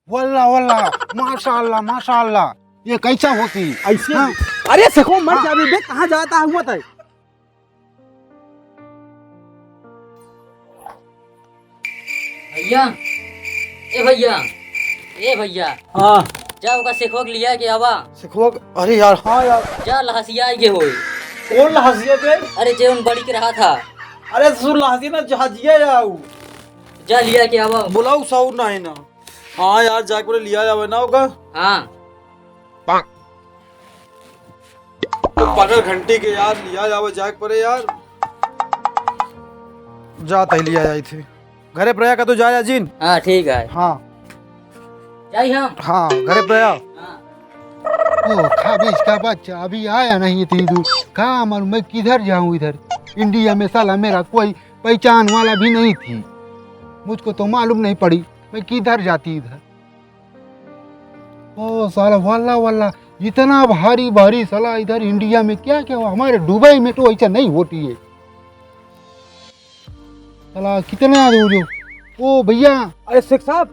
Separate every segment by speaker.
Speaker 1: वल्ला वल्ला, माशाअल्लाह माशाअल्लाह, ये कैसा होती
Speaker 2: ऐसे
Speaker 1: हाँ?
Speaker 2: अरे सिखो मर जा अभी, कहाँ जाता हुआ था।
Speaker 3: भैया ए भैया ए भैया
Speaker 2: हाँ
Speaker 3: जा ओका सेखोक लिया के आवा
Speaker 2: सिखो। अरे यार हाँ यार,
Speaker 3: जा लहसिया के होए।
Speaker 2: कौन लहसिया पे?
Speaker 3: अरे जे उन बड़ी के रहा था,
Speaker 2: अरे सुन लहसिया ना जहाजिया जाऊ,
Speaker 3: जा लिया के आवा।
Speaker 2: बुलाऊ साउर ना है ना। हाँ यार जाके बोले लिया जावे ना होगा।
Speaker 3: हाँ
Speaker 2: तो पागल घंटी के यार लिया जावे जाके परे यार। जाता ही लिया जाई थे घरे प्रया का तो जाया जिन।
Speaker 3: हाँ ठीक है,
Speaker 2: हाँ
Speaker 3: जाई हम।
Speaker 2: हाँ घरे प्रया।
Speaker 3: हाँ।
Speaker 1: ओ खाबिश का बच्चा अभी आया नहीं थी दूर, कहाँ मालूम मैं किधर जाऊँ इधर। इंडिया में साला मेरा कोई पहचान वाला भी नहीं थी, मुझको तो मालूम नहीं पड़ी मैं किधर जाती इधर। ओ साला वल्ला वल्ला, इतना भारी भारी साला इधर इंडिया में क्या क्या हुआ। हमारे दुबई में तो ऐसा नहीं होती है साला। कितना दूर हो ओ भैया।
Speaker 2: अरे शेख साहब,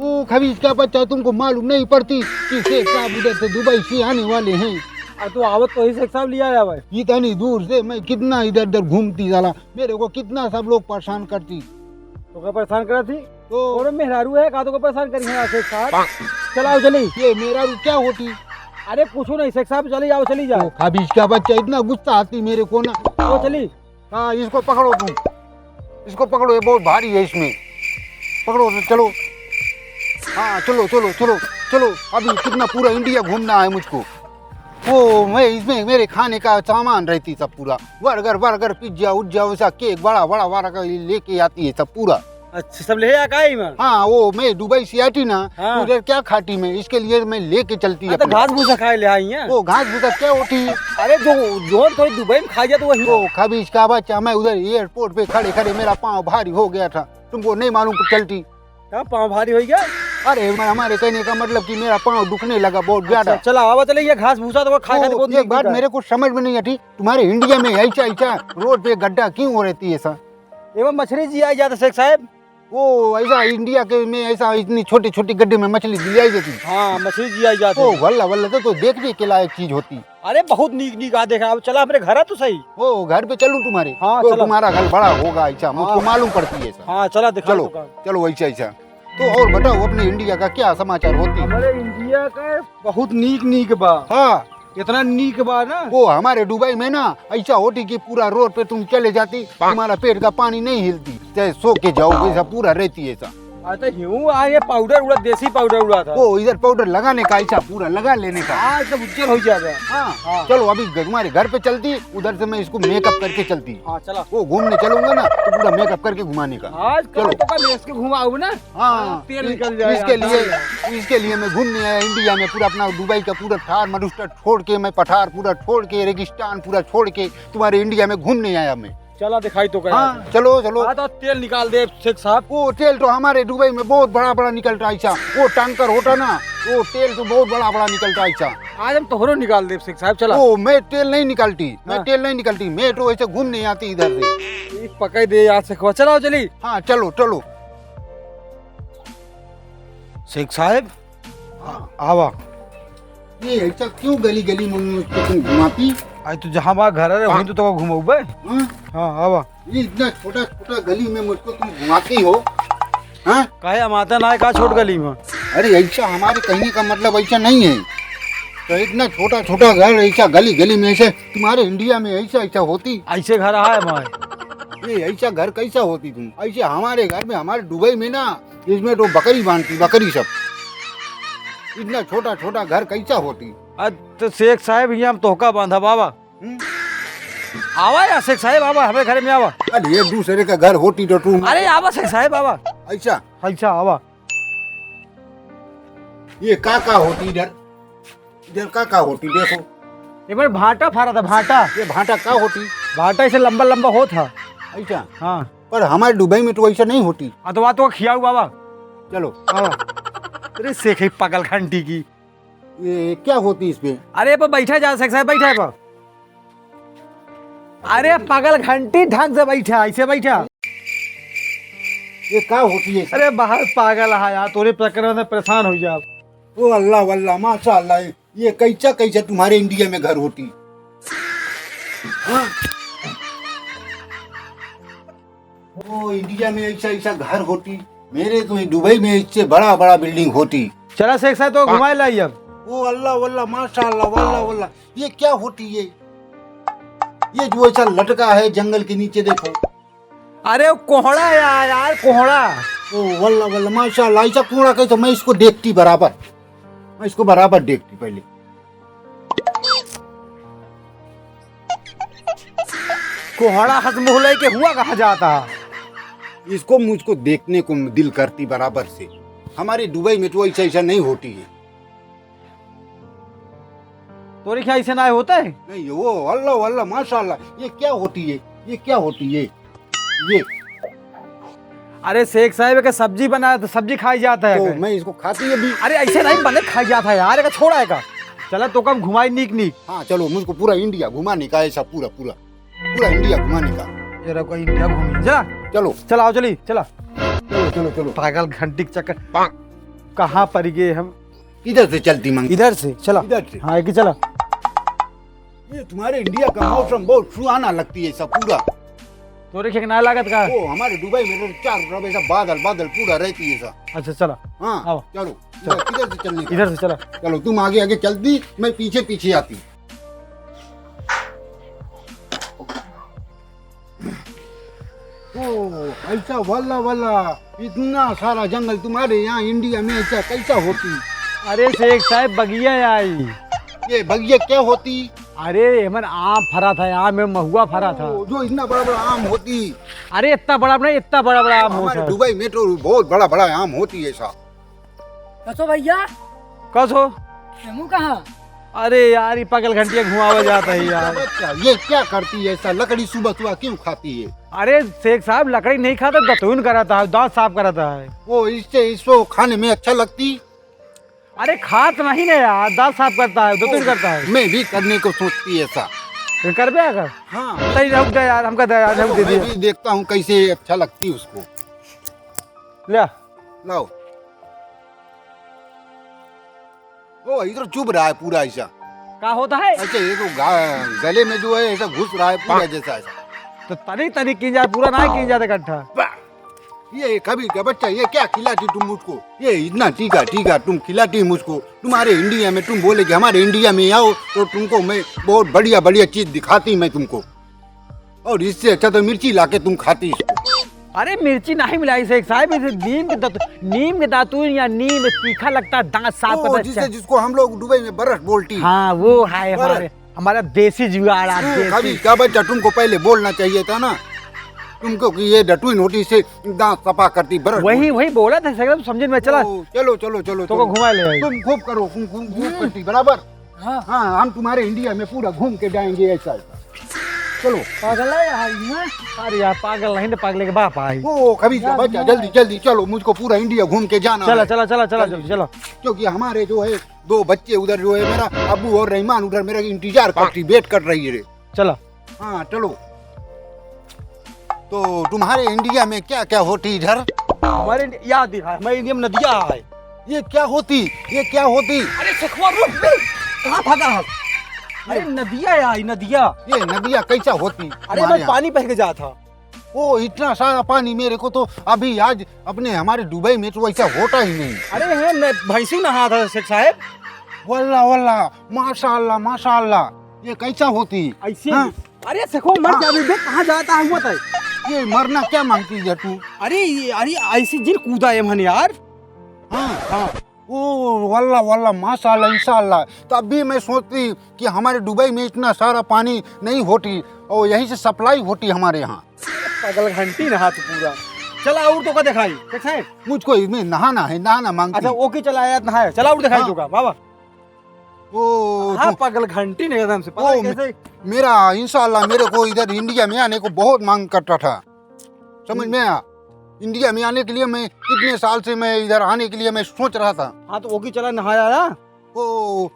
Speaker 1: ओ खबीज का बच्चा, तुमको मालूम नहीं पड़ती कि शेख साहब उधर से दुबई से आने वाले हैं।
Speaker 2: तो आवत तो ही शेख साहब लिया जावे।
Speaker 1: इतनी दूर से मैं कितना इधर उधर घूमती साला, मेरे को कितना सब लोग परेशान करती।
Speaker 2: तो क्या परेशान करा थी?
Speaker 1: तो
Speaker 2: और मेहरारू है, का तो को परेशान करी है शेख साहब। चलाओ चली।
Speaker 1: ये मेरा भी क्या होती।
Speaker 2: अरे पूछो नहीं शेख साहब, चली जाओ चली जाओ।
Speaker 1: खबीज का बच्चा, इतना गुस्सा आती मेरे को ना।
Speaker 2: वो चली।
Speaker 1: हाँ इसको पकड़ो तुम, इसको पकड़ो, ये बहुत भारी है, इसमें पकड़ो तो चलो। हाँ चलो चलो चलो चलो, अभी कितना पूरा इंडिया घूमना है मुझको। ओ मैं इसमें मेरे खाने का सामान रहती सब पूरा, बर्गर बर्गर पिज्जा उज्जा वैसा केक बड़ा बड़ा बड़ा लेके आती है सब पूरा।
Speaker 2: अच्छा सब ले आ काई में।
Speaker 1: हाँ वो मैं दुबई से आती ना,
Speaker 2: हाँ।
Speaker 1: उधर क्या खाती मैं, इसके लिए मैं लेके चलती है।
Speaker 2: तो घास भूसा खाए ले आई है।
Speaker 1: वो घास भूसा क्या होती है।
Speaker 2: अरे जो तो दुबई में खा जाए तो वही।
Speaker 1: वो खबीज का बच्चा, मैं उधर एयरपोर्ट पे खड़े खड़े मेरा पाँव भारी हो गया था, तुमको नहीं मालूम चलती।
Speaker 2: क्या पाँव भारी हो गया?
Speaker 1: अरे हमारे कहने का मतलब कि मेरा पाँव दुखने लगा बहुत ज्यादा।
Speaker 2: चला आवा चले, ये घास भूसा तो खा खा
Speaker 1: तो एक बात मेरे को समझ में नहीं आती, तुम्हारे इंडिया में ऐसा ऐसा रोड पे गड्ढा क्यों हो रहती है सर।
Speaker 2: एवं मछली जी आई जाता शेख साहब।
Speaker 1: वो ऐसा इंडिया के में ऐसा इतनी छोटी छोटी गड्ढे में मछली दिलाई जाती।
Speaker 2: हाँ मछली जी आई जाती।
Speaker 1: ओ वल्ला वल्ला, तो देखने के लायक चीज होती।
Speaker 2: अरे बहुत नीक नीक आ देखा। अब चला अपने घर तो सही।
Speaker 1: ओ घर पे चलूं तुम्हारे?
Speaker 2: हाँ,
Speaker 1: तो
Speaker 2: चलो।
Speaker 1: तुम्हारा घर बड़ा होगा ऐसा, मुझको मालूम पड़ती है सर।
Speaker 2: हाँ चला दिखा।
Speaker 1: चलो चलो ऐसा ऐसा। तो और बताओ अपने इंडिया का क्या समाचार होती।
Speaker 2: हमारे इंडिया का बहुत नीक नीक बा।
Speaker 1: हाँ
Speaker 2: इतना नीक बा ना।
Speaker 1: वो हमारे दुबई में ना ऐसा होती कि पूरा रोड पे तुम चले जाती, तुम्हारा पेट का पानी नहीं हिलती, चाहे सो के जाओ वैसा पूरा रहती है ऐसा।
Speaker 2: अच्छा यूं आए पाउडर उड़ा, देसी पाउडर उड़ा था।
Speaker 1: वो इधर पाउडर लगाने का ऐसा पूरा लगा लेने का।
Speaker 2: हाँ सब उज्जवल हो जाता है।
Speaker 1: हाँ चलो अभी तुम्हारे घर पे चलती, उधर से मैं इसको मेकअप करके चलती।
Speaker 2: हाँ चला।
Speaker 1: वो घूमने चलूंगा ना तो पूरा मेकअप करके घुमाने का।
Speaker 2: आज
Speaker 1: चलो।
Speaker 2: तो का मेस के घुमाऊ ना।
Speaker 1: हाँ
Speaker 2: तेल निकल जाए।
Speaker 1: इसके लिए मैं घूमने आया इंडिया में, पूरा अपना दुबई का पूरा ठार मरुस्टर छोड़ के, मैं पठार पूरा छोड़ के, रेगिस्तान पूरा छोड़ के तुम्हारे इंडिया में घूमने आया मैं।
Speaker 2: चला दिखाई तो
Speaker 1: हाँ चलो चलो।
Speaker 2: हाँ तो तेल निकाल दे शेख साहब।
Speaker 1: वो तेल तो हमारे दुबई में बहुत बड़ा बड़ा निकलता है ऐसा, वो टैंकर होता ना, वो तेल तो बहुत बड़ा बड़ा निकलता है ऐसा।
Speaker 2: आज हम तोहरो निकाल दे शेख साहब। चला।
Speaker 1: वो मैं तेल नहीं निकलती, मैं
Speaker 2: हाँ।
Speaker 1: तेल नहीं निकलती, मैं तो ऐसे घूमने आती इधर से।
Speaker 2: पकड़ दे यार शेख। चलाओ चली।
Speaker 1: हाँ चलो चलो।
Speaker 2: शेख साहब
Speaker 1: हाँ।
Speaker 2: आवा।
Speaker 1: ये ऐसा क्यों गली गली में मुझको तुम घुमाती।
Speaker 2: आज तो जहाँ वहाँ घर है वहीं तो घुमाऊ बे।
Speaker 1: हाँ?
Speaker 2: हाँ आवा।
Speaker 1: ये इतना छोटा छोटा गली में मुझको तुम घुमाती हो। हाँ
Speaker 2: काहे अमाता ना है का छोट गली में।
Speaker 1: अरे ऐसा हमारे कहने का मतलब ऐसा नहीं है, तो इतना छोटा छोटा घर ऐसा गली गली में ऐसे तुम्हारे इंडिया में ऐसा ऐसा होती।
Speaker 2: ऐसे घर है भाई।
Speaker 1: ये ऐसा घर कैसा होती तुम। ऐसे हमारे घर में, हमारे दुबई में ना, इसमें तो बकरी बांधती, बकरी सब। इतना छोटा छोटा घर कैसा होती।
Speaker 2: तो शेख साहब यहाँ हम तोहका बांधा बाबा।
Speaker 1: हम्म?
Speaker 2: आवा यार शेख साहब आवा, हमें घर में आवा।
Speaker 1: अरे ये दूसरे का घर होती तो तुम
Speaker 2: अरे आवा शेख साहब आवा।
Speaker 1: ऐसा।
Speaker 2: ऐसा आवा।
Speaker 1: ये काका होती इधर, इधर काका होती, देखो
Speaker 2: एक बार भाटा फाड़ा था भाटा।
Speaker 1: ये भाटा का होती।
Speaker 2: भाटा ऐसे लंबा लंबा हो था।
Speaker 1: ऐसा।
Speaker 2: हाँ
Speaker 1: पर हमारे दुबई में तो ऐसा नहीं होती।
Speaker 2: अथवा तो खियाऊ बाबा।
Speaker 1: चलो।
Speaker 2: आवा। अरे शेख ही पगल घंटी की।
Speaker 1: ये क्या होती इसमें।
Speaker 2: अरे पर बैठा जा शेख साहब, बैठा है पर। अरे पागल घंटी ढंग से बैठा, ऐसे बैठा।
Speaker 1: ये क्या होती है?
Speaker 4: अरे बाहर पागल है यार, तोरे प्रकरण में परेशान हो जा।
Speaker 1: ओ अल्लाह वल्लाह माशाअल्लाह, ये कैसा कैसा तुम्हारे इंडिया में घर होती? हाँ? ओ इंडिया में ऐसा ऐसा घर होती, मेरे तो दुबई में इससे बड़ा बड़ा बिल्डिंग होती।
Speaker 4: चला शेख साहब तो घुमाए लाई अब।
Speaker 1: ओ अल्लाह वल्लाह माशाअल्लाह वल्लाह वल्लाह, ये क्या होती है? ये जो ऐसा लटका है जंगल के नीचे देखो।
Speaker 4: अरे वो कोहड़ा यार कोहड़ा।
Speaker 1: ओ वल्लाह वल्लाह माशाअल्लाह, ऐसा कूड़ा कैसे? मैं इसको देखती बराबर, मैं इसको बराबर देखती पहले।
Speaker 4: कोहड़ा हसमुहले के हुआ कहाँ जाता?
Speaker 1: इसको मुझको देखने को दिल करती बराबर से। हमारे दुबई में तो ऐसा ऐसा नहीं होती है।
Speaker 4: तोरे क्या ऐसे ना होता है?
Speaker 1: नहीं वो अल्लाह वल्लाह माशाअल्लाह, ये क्या होती है? ये क्या होती है? ये
Speaker 4: अरे शेख साहब का सब्जी बनाया तो सब्जी खाई जाता है
Speaker 1: तो
Speaker 4: क्या?
Speaker 1: मैं इसको खाती है भी।
Speaker 4: अरे ऐसे नहीं बने खाई जाता है यार, छोड़ा है का। चला तो कब घुमाई नीक नीक।
Speaker 1: हाँ चलो, मुझको पूरा इंडिया घुमाने का, ऐसा पूरा पूरा पूरा इंडिया घुमाने का।
Speaker 4: तेरा कोई इंडिया घूमी चला।
Speaker 1: चलो
Speaker 4: चला आओ चली चला।
Speaker 1: चलो चलो चलो।
Speaker 4: पागल घंटी के चक्कर कहाँ पर गए हम।
Speaker 1: इधर से चलती मंगी,
Speaker 4: इधर से चला।
Speaker 1: इधर से।
Speaker 4: हाँ कि चला।
Speaker 1: ये तुम्हारे इंडिया का मौसम बहुत सुहाना लगती है सब पूरा।
Speaker 4: तोरे के ना लागत का।
Speaker 1: ओ हमारे दुबई में तो चारों तरफ ऐसा बादल बादल पूरा रहती है सब।
Speaker 4: अच्छा चला।
Speaker 1: हाँ
Speaker 4: आओ।
Speaker 1: चलो इधर से चलने का।
Speaker 4: इधर से चला।
Speaker 1: चलो तुम आगे आगे चलती, मैं पीछे पीछे आती। ओ ऐसा वल्ला वल्ला, इतना सारा जंगल तुम्हारे यहाँ इंडिया में ऐसा कैसा होती?
Speaker 4: अरे शेख साहब बगिया आई।
Speaker 1: ये बगिया क्या होती?
Speaker 4: अरे हेमन आम फरा था, आम में महुआ फरा था।
Speaker 1: ओ, जो इतना बड़ा बड़ा आम होती।
Speaker 4: अरे इतना बड़ा नहीं, इतना बड़ा बड़ा आम
Speaker 1: हमारे
Speaker 4: होता।
Speaker 1: दुबई में तो बहुत बड़ा बड़ा आम होती है ऐसा।
Speaker 3: कसो भैया
Speaker 4: कस हो?
Speaker 3: हमू कहाँ?
Speaker 4: अरे यार ये पागल घंटिया घुमावा जाता है यार।
Speaker 1: बच्चा ये क्या करती है ऐसा? लकड़ी सुबह सुबह क्यों खाती है?
Speaker 4: अरे शेख साहब लकड़ी नहीं खाता, दतून कराता है, दांत साफ कराता है।
Speaker 1: वो इसको खाने में अच्छा लगती?
Speaker 4: अरे खात नहीं ना यार, दांत साफ करता है, दतून करता है।
Speaker 1: मैं भी करने को सोचती है ऐसा।
Speaker 4: कर बे अगर
Speaker 1: हाँ
Speaker 4: नहीं रुक जा यार, हमका दे यार, हम दे
Speaker 1: मैं
Speaker 4: दिए।
Speaker 1: भी देखता हूँ कैसे अच्छा लगती उसको।
Speaker 4: ले
Speaker 1: लाओ। ओ इधर चुभ रहा है पूरा ऐसा।
Speaker 4: का होता है?
Speaker 1: अच्छा ये तो गले में जो है ऐसा घुस रहा है पूरा जैसा ऐसा।
Speaker 4: तो तनी तनी की जाए, पूरा ना की जाता इकट्ठा।
Speaker 1: ये कभी का बच्चा, ये क्या खिलाती तुम मुझको? ये इतना टीका टीका तुम खिलाती मुझको। तुम्हारे इंडिया में तुम बोले कि हमारे इंडिया में आओ तो तुमको मैं बहुत बढ़िया बढ़िया चीज दिखाती मैं तुमको, और इससे अच्छा तो मिर्ची लाके तुम खाती इसको।
Speaker 4: अरे मिर्ची नहीं मिलाई शेख साहब, इसे नीम के दातून या नीम तीखा लगता है, दांत साफ
Speaker 1: ओ,
Speaker 4: करता
Speaker 1: जिससे जिसको हम लोग दुबई में बरस बोलती।
Speaker 4: हाँ वो है हमारे हमारा देसी जुगाड़।
Speaker 1: कभी का बच्चा तुमको पहले बोलना चाहिए था ना तुमको कि ये डटुइन होती से दांत सफा करती बरस।
Speaker 4: वही बोला था शेख साहब, समझे में चला।
Speaker 1: चलो चलो चलो
Speaker 4: तो को घुमा ले आई।
Speaker 1: तुम खूब करो, तुम खूब करती बराबर।
Speaker 3: हाँ
Speaker 1: हाँ हम तुम्हारे इंडिया में पूरा घूम के जाएंगे ऐसा। चलो
Speaker 3: पागल है यार ना।
Speaker 4: अरे यार पागल नहीं तो पागल के बाप आई।
Speaker 1: ओ कभी का बच्चा जल्दी जल्दी चलो, मुझको पूरा इंडिया घूम के जाना
Speaker 4: चला
Speaker 1: है।
Speaker 4: चला चला चला जल्दी चलो।
Speaker 1: क्योंकि हमारे जो है दो बच्चे उधर जो है, मेरा अब्बू और रहमान उधर मेरा इंतजार करती, वेट कर रही है।
Speaker 4: चला।
Speaker 1: हाँ चलो। तो तुम्हारे इंडिया में क्या क्या होती इधर?
Speaker 4: हमारे याद दिखा, हमारे इंडिया में नदियाँ है।
Speaker 1: ये क्या होती? ये क्या होती?
Speaker 4: अरे सखवा रुक बे, कहाँ भागा है? अरे नदियाँ आई नदियाँ।
Speaker 1: ये नदियाँ कैसा होती?
Speaker 4: अरे
Speaker 1: तुम्हारे
Speaker 4: मैं
Speaker 1: यहाँ?
Speaker 4: पानी बह के जा था।
Speaker 1: ओ इतना सारा पानी मेरे को तो अभी आज अपने हमारे दुबई में तो ऐसा होता ही नहीं।
Speaker 4: अरे है मैं भैंसी नहा था शेख साहब।
Speaker 1: वल्ला वल्ला माशाअल्लाह माशाअल्लाह, ये कैसा होती?
Speaker 4: ऐसे
Speaker 1: हाँ।
Speaker 4: अरे सखो मर
Speaker 1: हाँ।
Speaker 4: जा बे, कहाँ जाता है हुआ था?
Speaker 1: ये मरना क्या मांगती है तू?
Speaker 4: अरे अरे ऐसी जिन कूदा है मन यार।
Speaker 1: हाँ हाँ। ओ वल्ला वल्ला माशाअल्लाह इंशाअल्लाह। तब भी मैं सोचती कि हमारे दुबई में इतना सारा पानी नहीं होती और यहीं से सप्लाई होती हमारे यहाँ।
Speaker 4: पागल घंटी नहा तो पूरा। चला और तो का दिखाई शेख साहब।
Speaker 1: मुझको इसमें नहाना है, नहाना मांगती।
Speaker 4: अच्छा ओके चला आया नहाया, चला और दिखाई
Speaker 1: हाँ।
Speaker 4: दूंगा बाबा।
Speaker 1: ओ
Speaker 4: हाँ पागल घंटी नहीं एकदम से पता
Speaker 1: ओ,
Speaker 4: कैसे।
Speaker 1: मेरा इंशाअल्लाह मेरे को इधर इंडिया में आने को बहुत मांग करता था, समझ में आया? इंडिया में आने के लिए मैं कितने साल से मैं इधर आने के लिए मैं सोच रहा था।
Speaker 4: हाँ तो ओके चला नहाया ना।
Speaker 1: ओ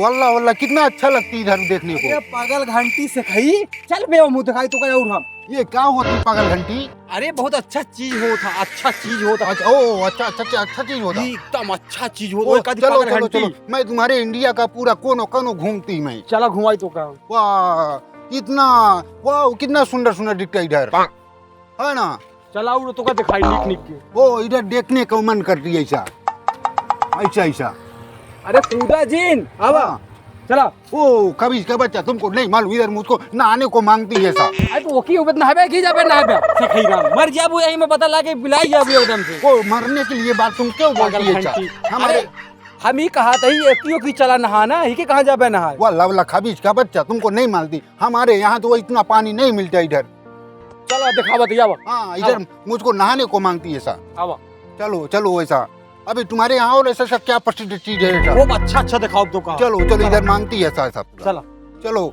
Speaker 1: वल्ला वल्ला कितना अच्छा लगती इधर देखने
Speaker 4: अरे
Speaker 1: को।
Speaker 4: पागल घंटी से खाई। चल बे मुँह दिखाई तो क्या और हम।
Speaker 1: ये क्या होती पागल घंटी?
Speaker 2: अरे बहुत अच्छा चीज होता, अच्छा चीज होता,
Speaker 1: अच्छा ओ अच्छा चीज होता।
Speaker 2: एकदम अच्छा चीज
Speaker 1: ओ,
Speaker 2: होता।
Speaker 1: चलो चलो चलो, मैं तुम्हारे इंडिया का पूरा कोनो कोनो घूमती मैं।
Speaker 2: चला घुमाई तो का।
Speaker 1: वाह इतना, वाह कितना सुंदर सुंदर दिखता है इधर, है ना?
Speaker 2: चला उड़ तो का दिखाई निक निक के।
Speaker 1: ओ इधर देखने का मन करती है ऐसा ऐसा ऐसा।
Speaker 2: अरे पूजा जीन आवा
Speaker 1: हाँ।
Speaker 2: चला।
Speaker 1: ओ कभी का बच्चा तुमको नहीं मालूम, इधर मुझको नहाने को मांगती है ऐसा।
Speaker 2: अरे तो ओकी उबत नहाबे की जाबे नहाबे सखई राम मर जाबो यही में पता लागे बिलाई जाबो एकदम से।
Speaker 1: ओ मरने के लिए बात तुम क्यों बोलती है ऐसा? हमारे
Speaker 2: हम ही कहा था ही एकियो की चला नहाना ही के कहां जाबे नहाए।
Speaker 1: वाह लवला खबीज का बच्चा तुमको नहीं मालती, हमारे यहाँ तो इतना पानी नहीं मिलता इधर।
Speaker 2: चला दिखावा तो आवा।
Speaker 1: हाँ इधर मुझको नहाने को मांगती है ऐसा।
Speaker 2: आवा
Speaker 1: चलो चलो ऐसा। अभी तुम्हारे यहाँ और ऐसा क्या प्रसिद्ध चीज है ऐसा?
Speaker 2: वो अच्छा अच्छा दिखाओ तो का।
Speaker 1: चलो चलो इधर मांगती है ऐसा ऐसा।
Speaker 2: चला
Speaker 1: चलो